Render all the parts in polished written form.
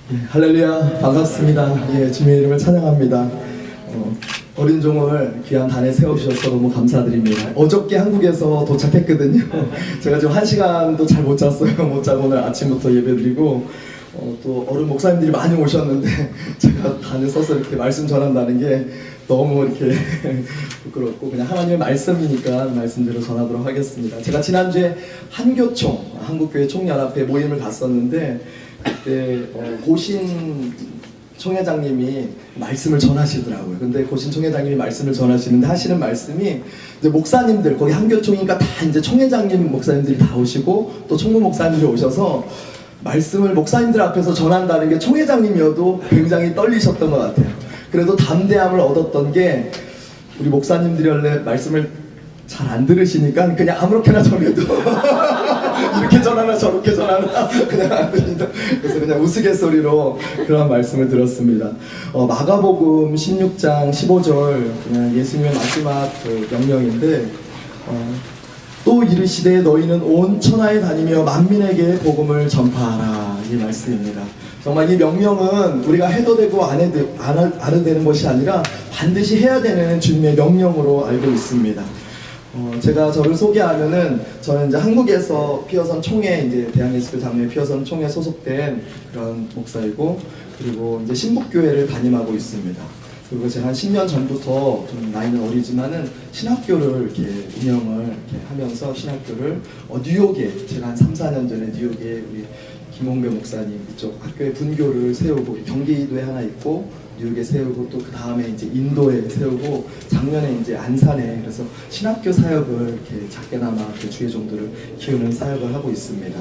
할렐루야, 반갑습니다. 주님의 이름을 찬양합니다. 어린 종을 귀한 단에 세워주셔서 너무 감사드립니다. 어저께 한국에서 도착했거든요. 제가 지금 1시간도 잘 못 잤어요. 못 자고 오늘 아침부터 예배드리고 또 어른 목사님들이 많이 오셨는데 제가 단에 서서 이렇게 말씀 전한다는 게 너무 이렇게 부끄럽고 그냥 하나님의 말씀이니까 말씀대로 전하도록 하겠습니다. 제가 지난주에 한교총, 한국교회 총연합회 모임을 갔었는데 그때 고신 총회장님이 말씀을 전하시더라고요. 근데 고신 총회장님이 말씀을 전하시는데 하시는 말씀이 이제 목사님들 거기 한교총이니까 다 이제 총회장님 목사님들이 다 오시고 또 총무 목사님들이 오셔서 말씀을 목사님들 앞에서 전한다는 게 총회장님이어도 굉장히 떨리셨던 것 같아요. 그래도 담대함을 얻었던 게 우리 목사님들이 원래 말씀을 잘 안 들으시니까 그냥 아무렇게나 전해도 이렇게 전하나 저렇게 전하나 그냥 안 들린다. 그래서 그냥 우스갯소리로 그런 말씀을 들었습니다. 마가복음 16장 15절 그냥 예수님의 마지막 그 명령인데 또 이르시되 너희는 온 천하에 다니며 만민에게 복음을 전파하라, 이 말씀입니다. 정말 이 명령은 우리가 해도 되고 안 해도 되는 것이 아니라 반드시 해야 되는 주님의 명령으로 알고 있습니다. 제가 저를 소개하면은 저는 이제 한국에서 피어선 총회, 이제 대한예수교 장로회 피어선 총회 소속된 그런 목사이고, 그리고 이제 신북교회를 담임하고 있습니다. 그리고 제가 한 10년 전부터 좀 나이는 어리지만은 신학교를 이렇게 운영을 이렇게 하면서 신학교를 뉴욕에 제가 한 3, 4년 전에 뉴욕에 우리 김홍배 목사님 이쪽 학교에 분교를 세우고 경기도에 하나 있고 뉴욕에 세우고 또 그 다음에 이제 인도에 세우고 작년에 이제 안산에 그래서 신학교 사역을 이렇게 작게나마 그 주의 종들을 키우는 사역을 하고 있습니다.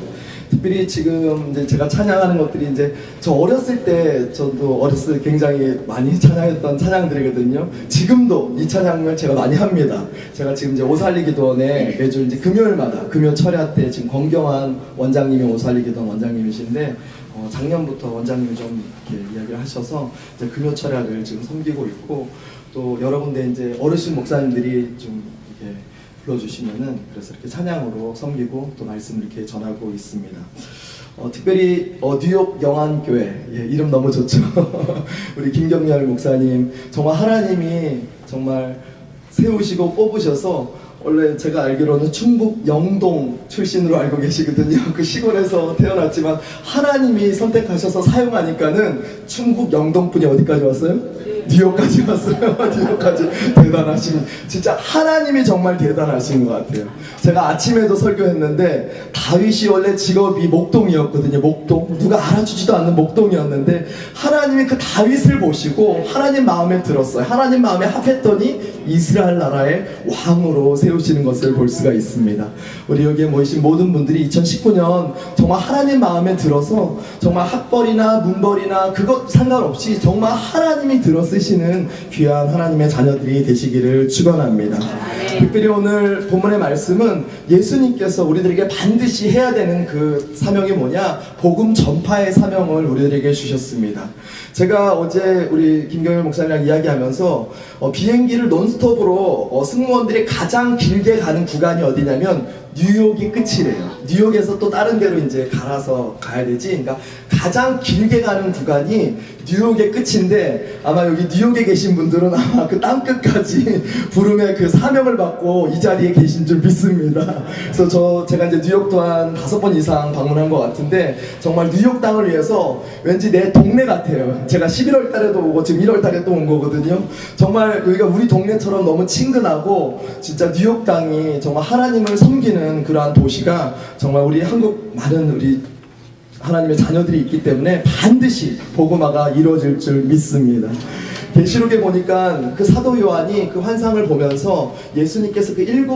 특별히 지금 이제 제가 찬양하는 것들이 이제 저 어렸을 때 저도 어렸을 때 굉장히 많이 찬양했던 찬양들이거든요. 지금도 이 찬양을 제가 많이 합니다. 제가 지금 이제 오살리기도원에 매주 이제 금요일마다 금요 철야 때 지금 권경환 원장님이 오살리기도원 원장님이신데 작년부터 원장님이 좀 이렇게 이야기를 하셔서 이제 금요 철야를 지금 섬기고 있고 또 여러 군데 이제 어르신 목사님들이 좀 이렇게 불러주시면은 그래서 이렇게 찬양으로 섬기고 또 말씀을 이렇게 전하고 있습니다. 특별히 뉴욕 영안교회 이름 너무 좋죠. 우리 김경렬 목사님 정말 하나님이 정말 세우시고 뽑으셔서 원래 제가 알기로는 충북 영동 출신으로 알고 계시거든요. 그 시골에서 태어났지만 하나님이 선택하셔서 사용하니까는 충북 영동분이 어디까지 왔어요? 뉴욕까지 왔어요. 뉴욕까지. 대단하신, 진짜 하나님이 정말 대단하신 것 같아요. 제가 아침에도 설교했는데 다윗이 원래 직업이 목동이었거든요. 목동, 누가 알아주지도 않는 목동이었는데 하나님이 그 다윗을 보시고 하나님 마음에 들었어요. 하나님 마음에 합했더니 이스라엘 나라의 왕으로 세우시는 것을 볼 수가 있습니다. 우리 여기에 모이신 모든 분들이 2019년 정말 하나님 마음에 들어서 정말 학벌이나 문벌이나 그것 상관없이 정말 하나님이 들어쓰시는 귀한 하나님의 자녀들이 되시기를 축원합니다. 특별히 오늘 본문의 말씀은 예수님께서 우리들에게 반드시 해야 되는 그 사명이 뭐냐? 복음 전파의 사명을 우리들에게 주셨습니다. 제가 어제 우리 김경일 목사님이랑 이야기하면서 비행기를 논스톱으로 승무원들이 가장 길게 가는 구간이 어디냐면 뉴욕이 끝이래요. 뉴욕에서 또 다른 데로 이제 갈아서 가야 되지. 그러니까 가장 길게 가는 구간이 뉴욕의 끝인데 아마 여기 뉴욕에 계신 분들은 아마 그 땅끝까지 부름의 그 사명을 받고 이 자리에 계신 줄 믿습니다. 그래서 제가 이제 뉴욕도 한 5번 이상 방문한 것 같은데 정말 뉴욕 땅을 위해서 왠지 내 동네 같아요. 제가 11월 달에도 오고 지금 1월 달에 또 온 거거든요. 정말 여기가 우리 동네처럼 너무 친근하고 진짜 뉴욕 땅이 정말 하나님을 섬기는 그러한 도시가 정말 우리 한국 많은 우리 하나님의 자녀들이 있기 때문에 반드시 복음화가 이루어질 줄 믿습니다. 계시록에 보니까 그 사도 요한이 그 환상을 보면서 예수님께서 그 7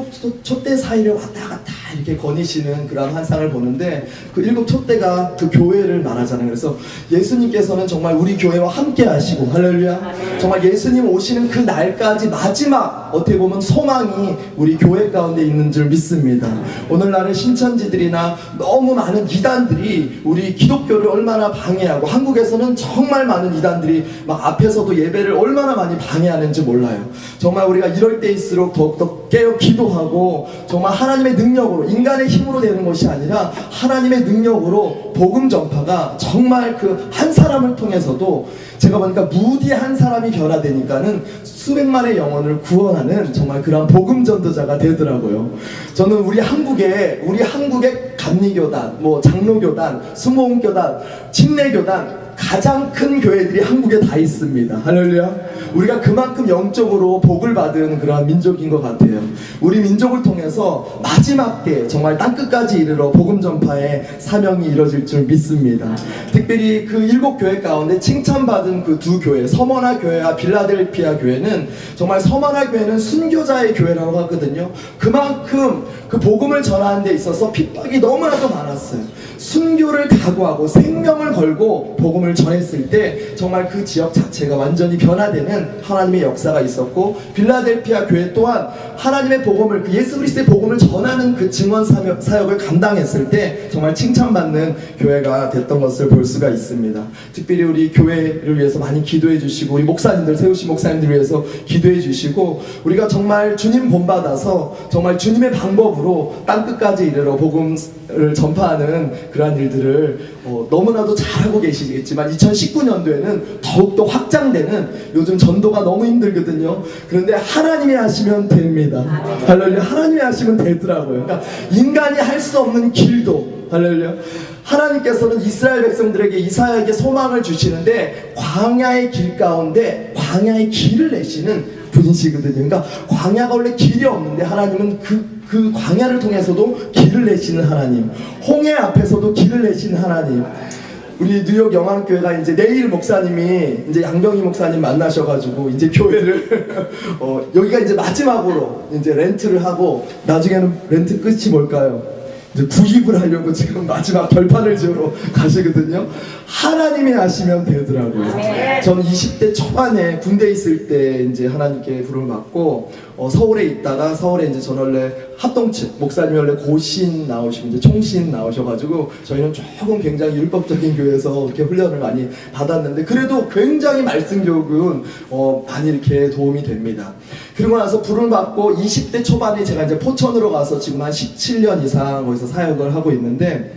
촛대 사이를 왔다 갔다 이렇게 거니시는 그런 환상을 보는데 그 7 촛대가 그 교회를 말하잖아요. 그래서 예수님께서는 정말 우리 교회와 함께 하시고 할렐루야. 정말 예수님 오시는 그 날까지 마지막 어떻게 보면 소망이 우리 교회 가운데 있는 줄 믿습니다. 오늘날의 신천지들이나 너무 많은 이단들이 우리 기독교를 얼마나 방해하고 한국에서는 정말 많은 이단들이 막 앞에서도 예배를 얼마나 많이 방해하는지 몰라요. 정말 우리가 이럴 때일수록 더욱더 깨어 기도하고 정말 하나님의 능력으로 능력으로, 인간의 힘으로 되는 것이 아니라 하나님의 능력으로 복음 전파가 정말 그 한 사람을 통해서도, 제가 보니까 무디 한 사람이 변화되니까는 수백만의 영혼을 구원하는 정말 그런 복음 전도자가 되더라고요. 저는 우리 한국의 감리교단, 장로교단, 수모음교단, 침례교단, 가장 큰 교회들이 한국에 다 있습니다. 할렐루야. 우리가 그만큼 영적으로 복을 받은 그러한 민족인 것 같아요. 우리 민족을 통해서 마지막 때 정말 땅끝까지 이르러 복음 전파의 사명이 이루어질 줄 믿습니다. 특별히 그 7교회 가운데 칭찬받은 그 2교회, 서머나 교회와 빌라델피아 교회는, 정말 서머나 교회는 순교자의 교회라고 하거든요. 그만큼 그 복음을 전하는 데 있어서 핍박이 너무나도 많았어요. 순교를 각오하고 생명을 걸고 복음을 전했을 때 정말 그 지역 자체가 완전히 변화되는 하나님의 역사가 있었고, 빌라델피아 교회 또한 하나님의 복음을, 그 예수 그리스도의 복음을 전하는 그 증언 사역을 감당했을 때 정말 칭찬받는 교회가 됐던 것을 볼 수가 있습니다. 특별히 우리 교회를 위해서 많이 기도해 주시고, 우리 목사님들, 세우신 목사님들 위해서 기도해 주시고, 우리가 정말 주님 본받아서 정말 주님의 방법으로 땅끝까지 이르러 복음을 전파하는 그러한 일들을 너무나도 잘하고 계시겠지만, 2019년도에는 더욱더 확장되는, 요즘 전도가 너무 힘들거든요. 그런데 하나님이 하시면 됩니다. 할렐루야. 하나님이 하시면 되더라고요. 그러니까 인간이 할 수 없는 길도, 할렐루야, 하나님께서는 이스라엘 백성들에게, 이사야에게 소망을 주시는데 광야의 길 가운데 광야의 길을 내시는 분이시거든요. 그러니까 광야가 원래 길이 없는데 하나님은 그 광야를 통해서도 길을 내시는 하나님, 홍해 앞에서도 길을 내시는 하나님. 우리 뉴욕 영안교회가 이제 내일 목사님이 이제 양병희 목사님 만나셔가지고 이제 교회를 여기가 이제 마지막으로 이제 렌트를 하고, 나중에는 렌트 끝이 뭘까요? 이제 구입을 하려고 지금 마지막 결판을 지으러 가시거든요. 하나님이 하시면 되더라고요. 저는 20대 초반에 군대에 있을 때 이제 하나님께 부름을 받고 서울에 있다가, 서울에 이제 저는 원래 합동측, 목사님이 원래 고신 나오시고 이제 총신 나오셔가지고 저희는 조금 굉장히 율법적인 교회에서 이렇게 훈련을 많이 받았는데, 그래도 굉장히 말씀 교육은 많이 이렇게 도움이 됩니다. 그리고 나서 부름을 받고 20대 초반에 제가 이제 포천으로 가서 지금 한 17년 이상 거기서 사역을 하고 있는데,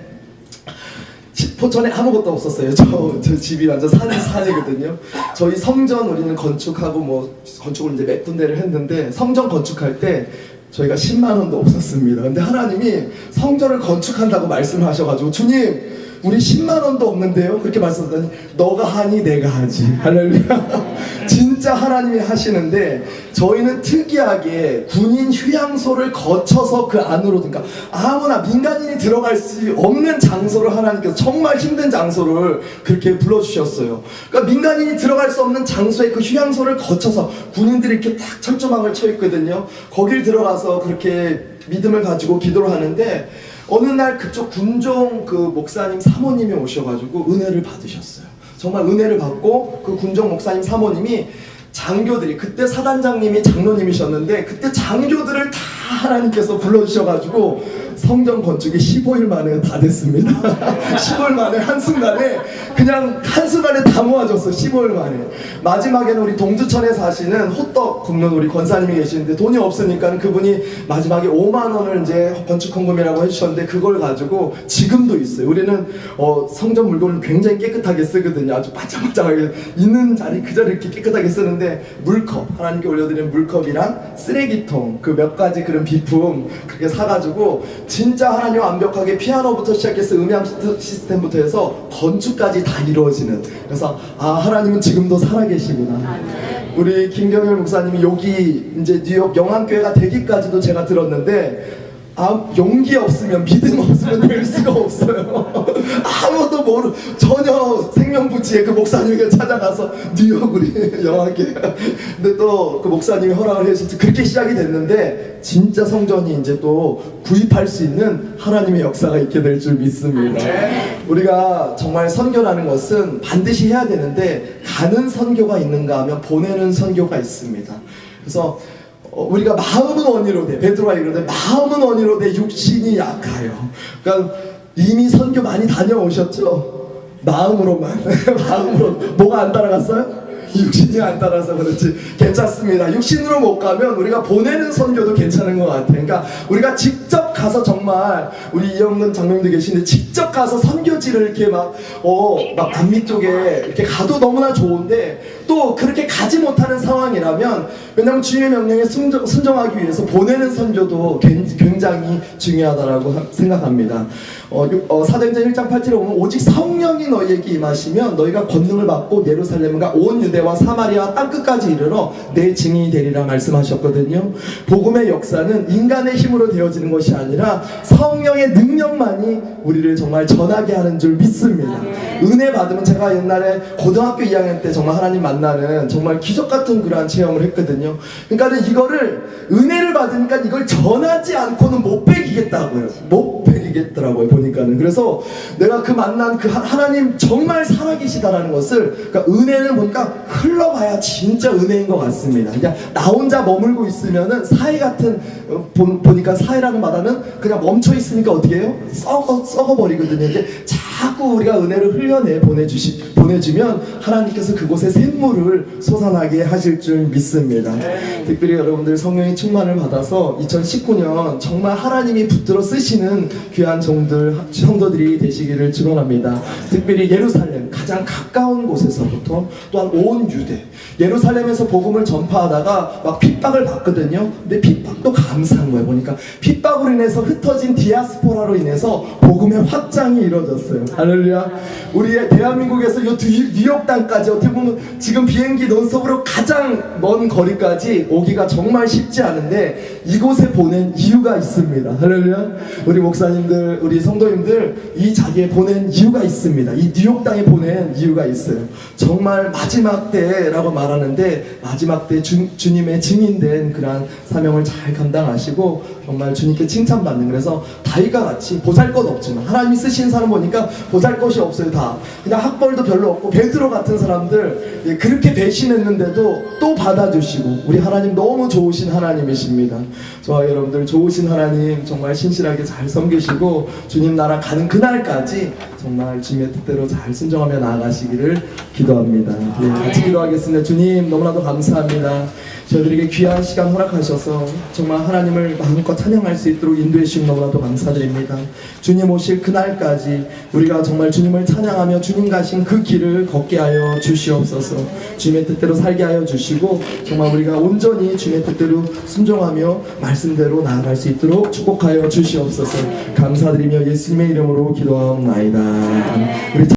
포천에 아무것도 없었어요. 저 집이 완전 산이거든요. 저희 성전 우리는 건축하고 건축을 이제 몇 군데를 했는데, 성전 건축할 때 저희가 10만 원도 없었습니다. 근데 하나님이 성전을 건축한다고 말씀하셔가지고, 주님 우리 10만 원도 없는데요? 그렇게 말씀하더니, 너가 하니 내가 하지. 할렐루야. 진짜 하나님이 하시는데, 저희는 특이하게 군인 휴양소를 거쳐서 그 안으로, 그러니까 아무나 민간인이 들어갈 수 없는 장소를 하나님께서, 정말 힘든 장소를 그렇게 불러주셨어요. 그러니까 민간인이 들어갈 수 없는 장소에 그 휴양소를 거쳐서 군인들이 이렇게 딱 철조망을 쳐 있거든요. 거길 들어가서 그렇게 믿음을 가지고 기도를 하는데, 어느 날 그쪽 군종 그 목사님 사모님이 오셔가지고 은혜를 받으셨어요. 정말 은혜를 받고, 그 군종 목사님 사모님이 장교들이, 그때 사단장님이 장로님이셨는데 그때 장교들을 다 하나님께서 불러주셔가지고 성전 건축이 15일 만에 다 됐습니다. 15일 만에 한순간에, 그냥 한순간에 다 모아졌어요. 15일 만에. 마지막에는 우리 동두천에 사시는 호떡 굽는 우리 권사님이 계시는데, 돈이 없으니까 그분이 마지막에 5만 원을 이제 건축 헌금이라고 해주셨는데, 그걸 가지고 지금도 있어요. 우리는 성전 물건을 굉장히 깨끗하게 쓰거든요. 아주 반짝반짝하게 있는 자리 그 자리 이렇게 깨끗하게 쓰는데, 물컵, 하나님께 올려드리는 물컵이랑 쓰레기통, 그 몇 가지 그런 비품 그렇게 사가지고, 진짜 하나님 완벽하게 피아노부터 시작해서 음향 시스템부터 해서 건축까지 다 이루어지는. 그래서 하나님은 지금도 살아계시구나. 우리 김경열 목사님이 여기 이제 뉴욕 영안교회가 되기까지도 제가 들었는데, 용기 없으면, 믿음 없으면 될 수가 없어요. 아무도 전혀 생명부지에 그 목사님에게 찾아가서 뉴욕 우리 영화계. 근데 또 그 목사님이 허락을 해서 그렇게 시작이 됐는데, 진짜 성전이 이제 또 구입할 수 있는 하나님의 역사가 있게 될 줄 믿습니다. 우리가 정말 선교라는 것은 반드시 해야 되는데, 가는 선교가 있는가 하면 보내는 선교가 있습니다. 그래서 우리가 마음은 원이로되, 베드로가 이러되 마음은 원이로되 육신이 약하여. 그러니까 이미 선교 많이 다녀오셨죠? 마음으로만. 마음으로. 뭐가 안 따라갔어요? 육신이 안 따라서 그렇지. 괜찮습니다. 육신으로 못 가면 우리가 보내는 선교도 괜찮은 것 같아요. 그러니까 우리가 직접 직접 가서 정말 우리 이영근 장로님도 계시는데 직접 가서 선교지를 이렇게 막 남미 쪽에 이렇게 가도 너무나 좋은데 또 그렇게 가지 못하는 상황이라면 왜냐하면 주님의 명령에 순종하기 위해서 보내는 선교도 굉장히 중요하다라고 생각합니다. 사도행전 1장 8절에 보면 오직 성령이 너희에게 임하시면 너희가 권능을 받고 예루살렘과 온 유대와 사마리아 땅끝까지 이르러 내 증인이 되리라 말씀하셨거든요. 복음의 역사는 인간의 힘으로 되어지는 것이 아니라 성령의 능력만이 우리를 정말 전하게 하는 줄 믿습니다. 은혜 받으면 제가 옛날에 고등학교 2학년 때 정말 하나님 만나는 정말 기적 같은 그러한 체험을 했거든요. 그러니까 이거를 은혜를 받으니까 이걸 전하지 않고는 못 배기겠다고요. 못 배기겠더라고요, 보니까는. 그래서 내가 그 만난 그 하나님 정말 살아계시다라는 것을, 그러니까 은혜는 보니까 흘러가야 진짜 은혜인 것 같습니다. 그냥 나 혼자 머물고 있으면은 사회 같은 보니까 사회라는 바다는 그냥 멈춰 있으니까 어떻게 해요? 썩어버리거든요. 근데 자꾸 우리가 은혜를 흘려내 보내주면 하나님께서 그곳에 샘물을 솟아나게 하실 줄 믿습니다. 특별히 여러분들 성령의 충만을 받아서 2019년 정말 하나님이 붙들어 쓰시는 귀한 성도들이 되시기를 축원합니다. 특별히 예루살렘 가장 가까운 곳에서부터 또한 온 유대, 예루살렘에서 복음을 전파하다가 막 핍박을 받거든요. 근데 핍박도 감사한 거예요. 보니까 핍박으로 인해서 흩어진 디아스포라로 인해서 복음의 확장이 이루어졌어요. 할렐루야. 우리 대한민국에서 요 뉴욕 땅까지 어떻게 보면 지금 비행기 논스톱으로 가장 먼 거리까지 오기가 정말 쉽지 않은데 이곳에 보낸 이유가 있습니다. 할렐루야. 우리 목사님들, 우리 성도님들 이 자리에 보낸 이유가 있습니다. 이 뉴욕 땅에 보낸 이유가 있어요. 정말 마지막 때라고 말하는데 마지막 때 주님의 증인된 그러한 사명을 잘 감당하시고 정말 주님께 칭찬받는, 그래서 다윗과 같이 보잘것 없지만 하나님이 쓰시는 사람 보니까 보잘것이 없어요. 다 그냥 학벌도 별로 없고 베드로 같은 사람들 그렇게 배신했는데도 또 받아주시고 우리 하나님 너무 좋으신 하나님이십니다. 저와 여러분들 좋으신 하나님 정말 신실하게 잘 섬기시고 주님 나라 가는 그날까지 정말 주님의 뜻대로 잘 순종하며 나아가시기를 기도합니다. 네, 같이 기도하겠습니다. 주님 너무나도 감사합니다. 저희들에게 귀한 시간 허락하셔서 정말 하나님을 마음껏 찬양할 수 있도록 인도해 주신 너무나도 감사드립니다. 주님 오실 그날까지 우리가 정말 주님을 찬양하며 주님 가신 그 길을 걷게 하여 주시옵소서. 주님의 뜻대로 살게 하여 주시고 정말 우리가 온전히 주님의 뜻대로 순종하며 말씀대로 나아갈 수 있도록 축복하여 주시옵소서. 감사드리며 예수님의 이름으로 기도하옵나이다. 우리